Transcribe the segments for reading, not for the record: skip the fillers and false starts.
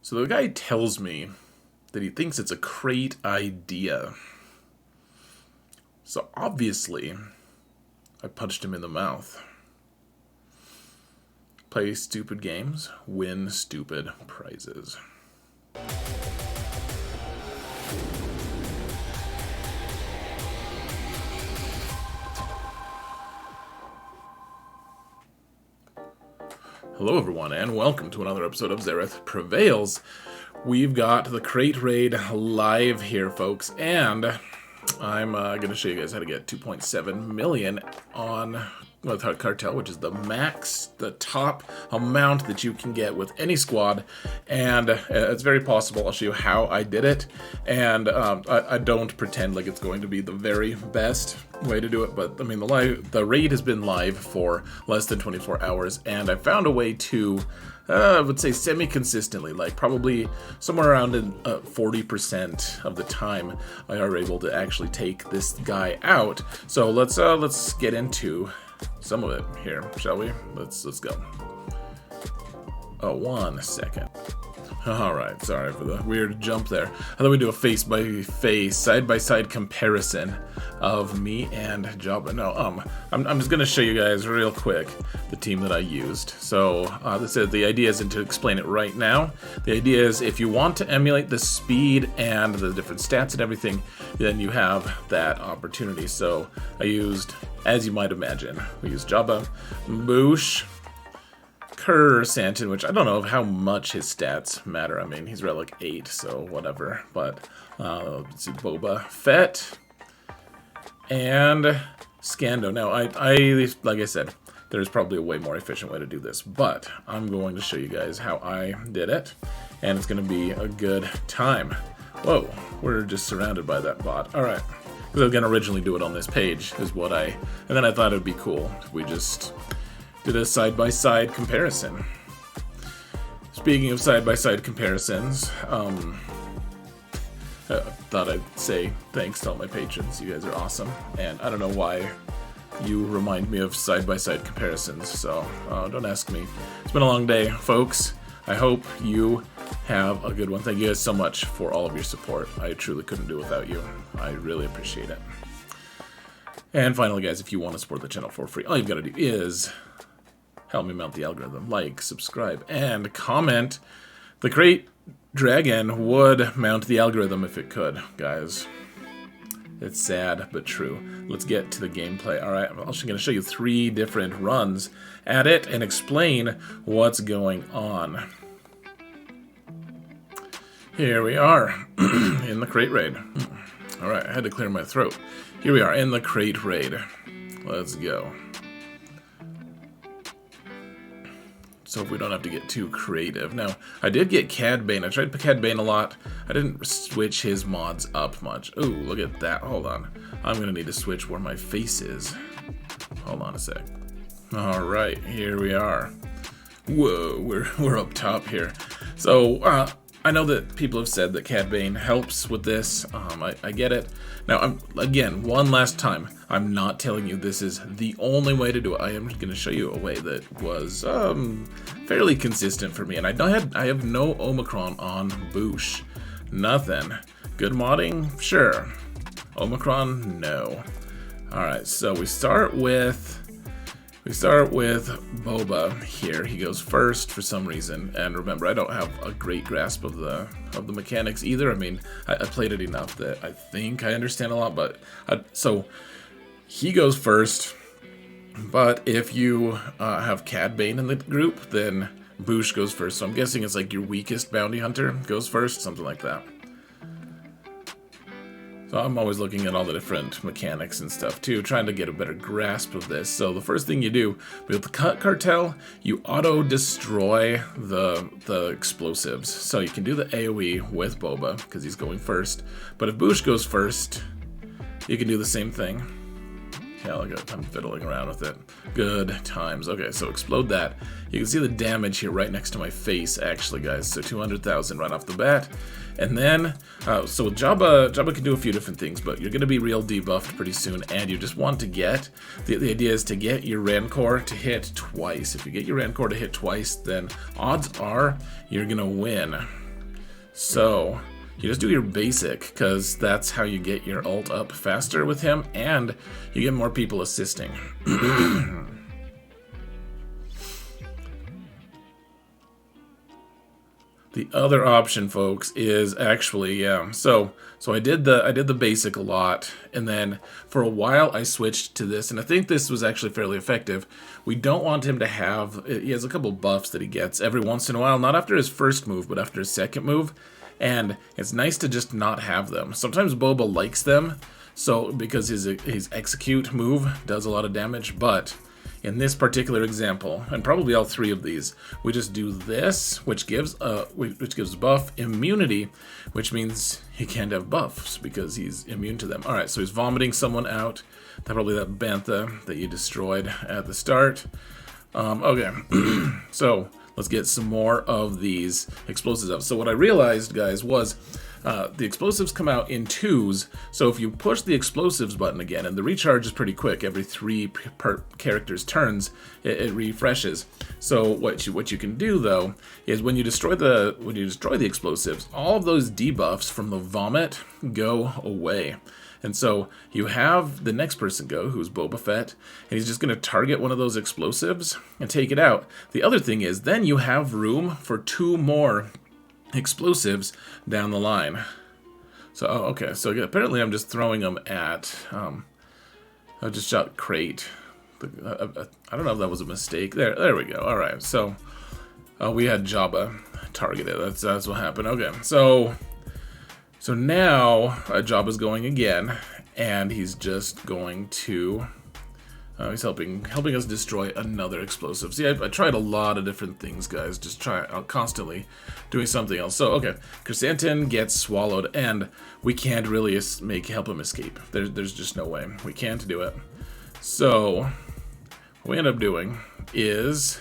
So the guy tells me that he thinks it's a KRAYT idea. So obviously, I punched him in the mouth. Play stupid games, win stupid prizes. Hello everyone, and welcome to another episode of Xerath Prevails. We've got the KRAYT raid live here, folks, and I'm going to show you guys how to get 2.7 million on with HUTT CARTEL, which is the max, the top amount that you can get with any squad, and it's very possible. I'll show you how I did it, and I don't pretend like it's going to be the very best way to do it, but I mean the raid has been live for less than 24 hours, and I found a way to I would say semi-consistently, like probably somewhere around 40% of the time I are able to actually take this guy out. So let's get into some of it here, shall we? Let's go. Oh, 1 second. Alright, sorry for the weird jump there. I thought we'd do a face-by-face, side-by-side comparison of me and Jabba. No, I'm just going to show you guys real quick the team that I used. So, the idea isn't to explain it right now. The idea is if you want to emulate the speed and the different stats and everything, then you have that opportunity. So, I used, as you might imagine, we used Jabba, Boosh, Santin, which I don't know how much his stats matter. I mean, he's relic 8, so whatever. But let's see, Boba Fett and Scando. Now, I like I said, there's probably a way more efficient way to do this, but I'm going to show you guys how I did it, and it's going to be a good time. Whoa, we're just surrounded by that bot. All right, because I was going to originally do it on this page, is what and then I thought it would be cool if we just did a side-by-side comparison. Speaking of side-by-side comparisons, I thought I'd say thanks to all my patrons. You guys are awesome, and I don't know why you remind me of side-by-side comparisons, so don't ask me. It's been a long day, folks. I hope you have a good one. Thank you guys so much for all of your support. I truly couldn't do it without you. I really appreciate it. And finally, guys, if you want to support the channel for free, all you've got to do is help me mount the algorithm, like, subscribe, and comment. The KRAYT Dragon would mount the algorithm if it could, guys. It's sad, but true. Let's get to the gameplay. Alright, I'm also going to show you 3 different runs at it and explain what's going on. Here we are in the KRAYT raid. Alright, I had to clear my throat. Here we are in the KRAYT raid. Let's go. So if we don't have to get too creative. Now, I did get Cad Bane. I tried Cad Bane a lot. I didn't switch his mods up much. Ooh, look at that. Hold on. I'm going to need to switch where my face is. Hold on a sec. Alright, here we are. Whoa, we're up top here. So, I know that people have said that Cad Bane helps with this. I get it. Now, again, one last time, I'm not telling you this is the only way to do it. I am going to show you a way that was fairly consistent for me. And I have no Omicron on Boosh. Nothing. Good modding? Sure. Omicron? No. Alright, so we start with Boba here. He goes first for some reason, and remember, I don't have a great grasp of the mechanics either. I mean, I played it enough that I think I understand a lot, but so he goes first. But if you have Cad Bane in the group, then Boosh goes first. So I'm guessing it's like your weakest bounty hunter goes first, something like that. So I'm always looking at all the different mechanics and stuff too, trying to get a better grasp of this. So the first thing you do with the HUTT CARTEL, you auto-destroy the explosives. So you can do the AoE with Boba, because he's going first. But if Boosh goes first, you can do the same thing. Yeah, look, I'm fiddling around with it. Good times. Okay, so explode that. You can see the damage here right next to my face, actually, guys. So 200,000 right off the bat. And then, so Jabba can do a few different things, but you're going to be real debuffed pretty soon, and you just want to get, the idea is to get your Rancor to hit twice. If you get your Rancor to hit twice, then odds are you're going to win. So you just do your basic, because that's how you get your ult up faster with him, and you get more people assisting. The other option, folks, is actually, so I did the basic a lot, and then for a while I switched to this, and I think this was actually fairly effective. We don't want him to have, he has a couple buffs that he gets every once in a while, not after his first move, but after his second move, and it's nice to just not have them. Sometimes Boba likes them, so because his execute move does a lot of damage, but in this particular example, and probably all three of these, we just do this, which gives buff immunity, which means he can't have buffs because he's immune to them. All right, so he's vomiting someone out. Probably that bantha that you destroyed at the start. Okay, so let's get some more of these explosives up. So what I realized, guys, was the explosives come out in 2s, so if you push the explosives button again, and the recharge is pretty quick, every 3 per character's turns, it refreshes. So what you can do though is when you destroy the explosives, all of those debuffs from the vomit go away. And so you have the next person go, who's Boba Fett, and he's just going to target one of those explosives and take it out. The other thing is, then you have room for 2 more explosives down the line. So, okay, so apparently I'm just throwing them at, I just shot KRAYT. I don't know if that was a mistake. There we go. All right, so we had Jabba targeted. That's what happened. Okay, so now Jabba's going again, and he's just going to. He's helping us destroy another explosive. See, I tried a lot of different things, guys. Just constantly doing something else. So, okay, Chrysanthemum gets swallowed, and we can't really help him escape. There's just no way. We can't do it. So, what we end up doing is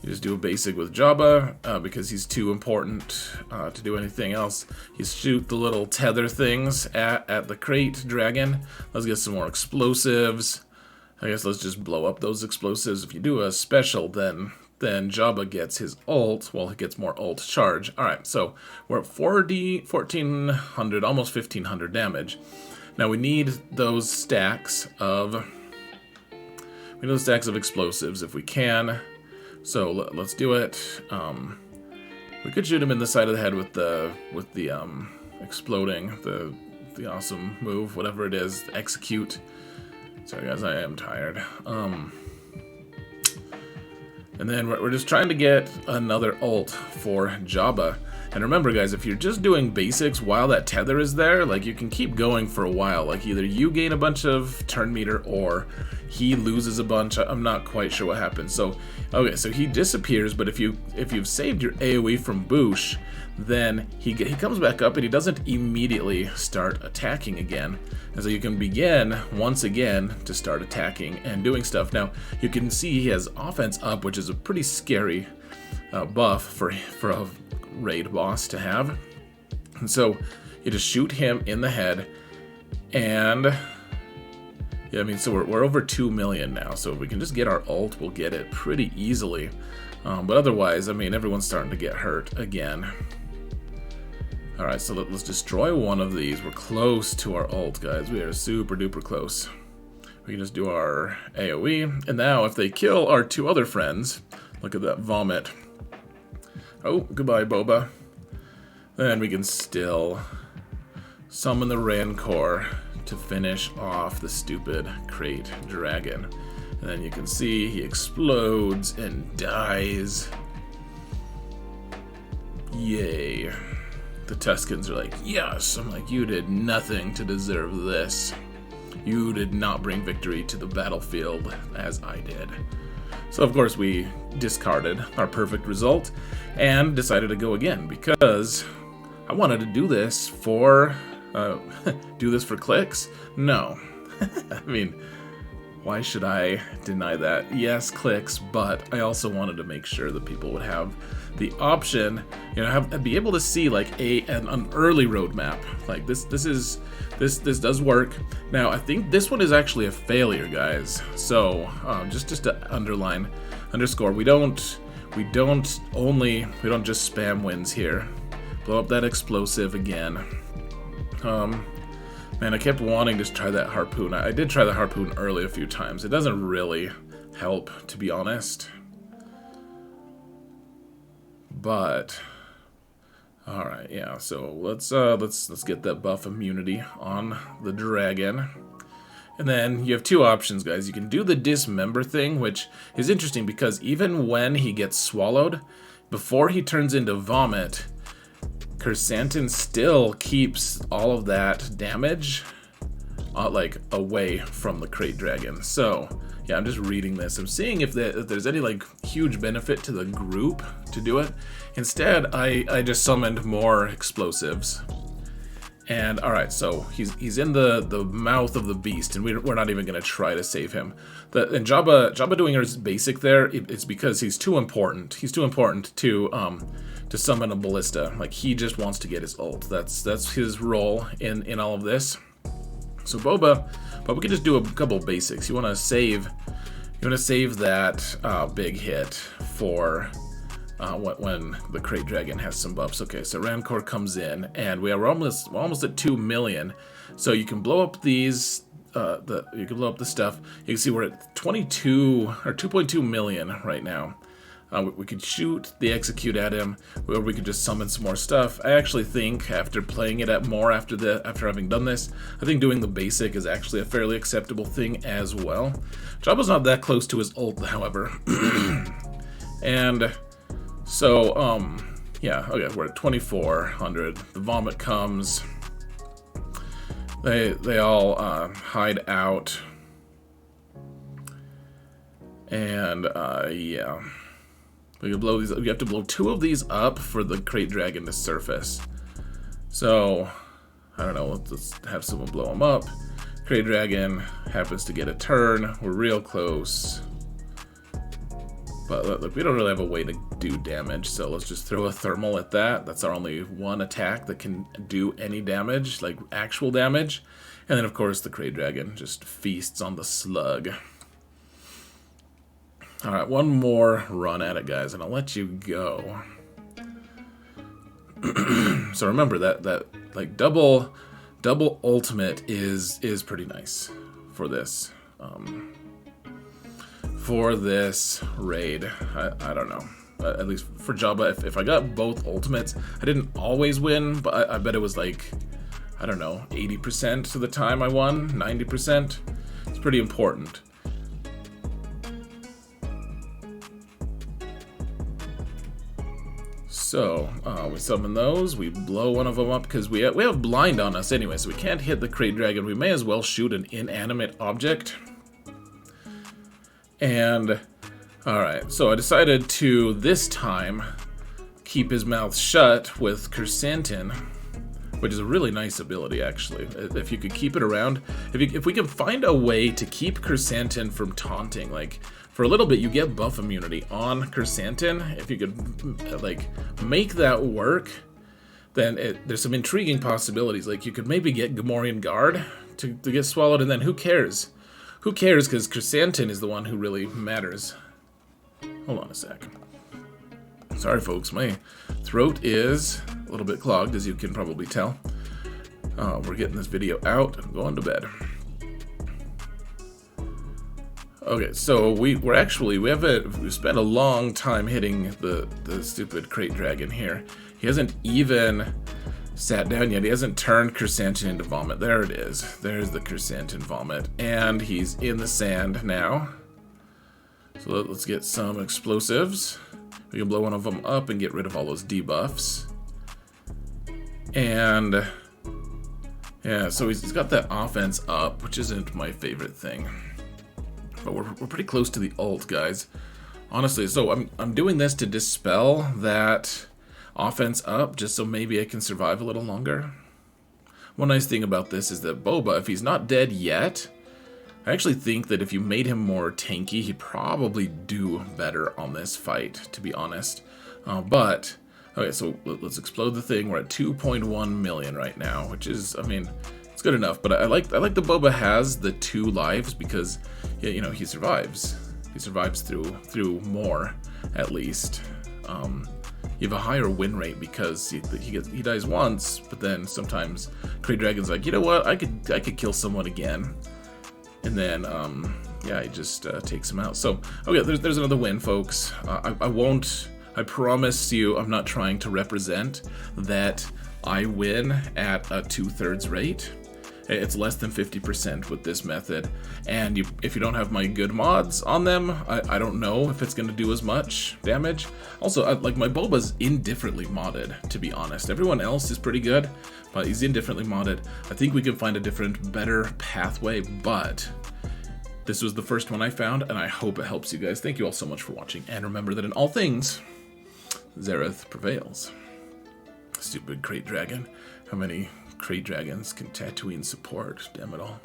you just do a basic with Jabba, because he's too important to do anything else. You shoot the little tether things at the KRAYT dragon. Let's get some more explosives. I guess let's just blow up those explosives. If you do a special, then Jabba gets his ult. Well, he gets more ult charge. Alright, so we're at 1,400, almost 1,500 damage. Now we need those stacks of explosives if we can. So let's do it. We could shoot him in the side of the head with the exploding, the awesome move, whatever it is, execute. Sorry guys, I am tired. And then we're just trying to get another ult for Jabba. And remember guys, if you're just doing basics while that tether is there, like you can keep going for a while. Like either you gain a bunch of turn meter or he loses a bunch. I'm not quite sure what happens. So, okay, so he disappears, but if you've saved your AoE from Boosh, then he comes back up and he doesn't immediately start attacking again. And so you can begin once again to start attacking and doing stuff. Now, you can see he has offense up, which is a pretty scary buff for a raid boss to have. And so you just shoot him in the head, and yeah, I mean, so we're over 2 million now, so if we can just get our ult, we'll get it pretty easily. But otherwise, I mean, everyone's starting to get hurt again. Alright, so let's destroy one of these. We're close to our ult, guys. We are super duper close. We can just do our AoE, and now if they kill our 2 other friends, look at that vomit. Oh, goodbye, Boba. Then we can still summon the Rancor to finish off the stupid KRAYT dragon. And then you can see he explodes and dies. Yay. The Tuscans are like, yes. I'm like, you did nothing to deserve this. You did not bring victory to the battlefield as I did. So of course we discarded our perfect result and decided to go again because I wanted to do this for clicks? No. I mean, why should I deny that? Yes, clicks, but I also wanted to make sure that people would have the option, you know, be able to see like an early roadmap. Like this does work. Now I think this one is actually a failure, guys. So just to underscore, we don't we don't just spam wins here. Blow up that explosive again. Man, I kept wanting to try that harpoon. I did try the harpoon early a few times. It doesn't really help, to be honest. But all right, yeah. So let's get that buff immunity on the dragon. And then you have two options, guys. You can do the dismember thing, which is interesting because even when he gets swallowed, before he turns into vomit, Chrysanthemum still keeps all of that damage like away from the Krayt dragon. So yeah, I'm just reading this. I'm seeing if there's any like huge benefit to the group to do it. Instead, I just summoned more explosives. And all right, so he's in the mouth of the beast, and we're not even gonna try to save him. And Jabba doing his basic there, it's because he's too important. He's too important to summon a ballista. Like, he just wants to get his ult. That's his role in all of this. So Boba can just do a couple basics. You want to save that big hit for when the Krayt dragon has some buffs. Okay, so Rancor comes in, and we're almost at 2 million. So you can blow up these. You can blow up the stuff. You can see we're at 22 or 2.2 million right now. We could shoot the execute at him, or we could just summon some more stuff. I actually think after playing it at more after having done this, I think doing the basic is actually a fairly acceptable thing as well. Jabba's not that close to his ult, however. And so, yeah, okay, we're at 2400. The vomit comes. They all hide out. And, yeah. We can blow these. We have to blow 2 of these up for the Krayt dragon to surface. So, I don't know, let's have someone blow them up. Krayt dragon happens to get a turn. We're real close. But look, we don't really have a way to do damage, so let's just throw a thermal at that. That's our only one attack that can do any damage, like actual damage. And then, of course, the Krayt dragon just feasts on the slug. All right, one more run at it, guys, and I'll let you go. So remember that like double ultimate is pretty nice for this. For this raid, I don't know. At least for Jabba, if I got both ultimates, I didn't always win, but I bet it was like, I don't know, 80% of the time I won, 90%. It's pretty important. So, we summon those, we blow one of them up, because we have blind on us anyway, so we can't hit the Krayt dragon. We may as well shoot an inanimate object. And, alright, so I decided to, this time, keep his mouth shut with Chrysanthemum, which is a really nice ability, actually. If you could keep it around, if we can find a way to keep Chrysanthemum from taunting, like, for a little bit, you get buff immunity on Chrysanthemum. If you could, like, make that work, then there's some intriguing possibilities. Like, you could maybe get Gamorrean Guard to get swallowed, and then who cares? Who cares, because Chrysanthemum is the one who really matters. Hold on a sec. Sorry, folks, my throat is a little bit clogged, as you can probably tell. We're getting this video out and going to bed. Okay, so we spent a long time hitting the stupid Krayt dragon here. He hasn't even sat down yet. He hasn't turned Chrysanthemum into vomit. There it is. There's the Chrysanthemum vomit. And he's in the sand now. So let's get some explosives. We can blow one of them up and get rid of all those debuffs. And yeah, so he's got that offense up, which isn't my favorite thing. But we're pretty close to the ult, guys. Honestly, so I'm doing this to dispel that offense up, just so maybe I can survive a little longer. One nice thing about this is that Boba, if he's not dead yet, I actually think that if you made him more tanky, he'd probably do better on this fight, to be honest. But, okay, so let's explode the thing. We're at 2.1 million right now, which is, I mean, it's good enough. But I like the Boba has the 2 lives because, you know, he survives. He survives through more. at least. You have a higher win rate because he dies once, but then sometimes KRAYT Dragon's like, you know what, I could kill someone again, and then yeah, he just takes him out. So okay, there's another win, folks. I promise you, I'm not trying to represent that I win at a 2/3 rate. It's less than 50% with this method, and if you don't have my good mods on them, I don't know if it's going to do as much damage. Also, like, my Boba's indifferently modded, to be honest. Everyone else is pretty good, but he's indifferently modded. I think we can find a different, better pathway, but this was the first one I found, and I hope it helps you guys. Thank you all so much for watching, and remember that in all things, Xerath prevails. Stupid KRAYT Dragon. How many KRAYT Dragons can Tatooine support? Damn it all.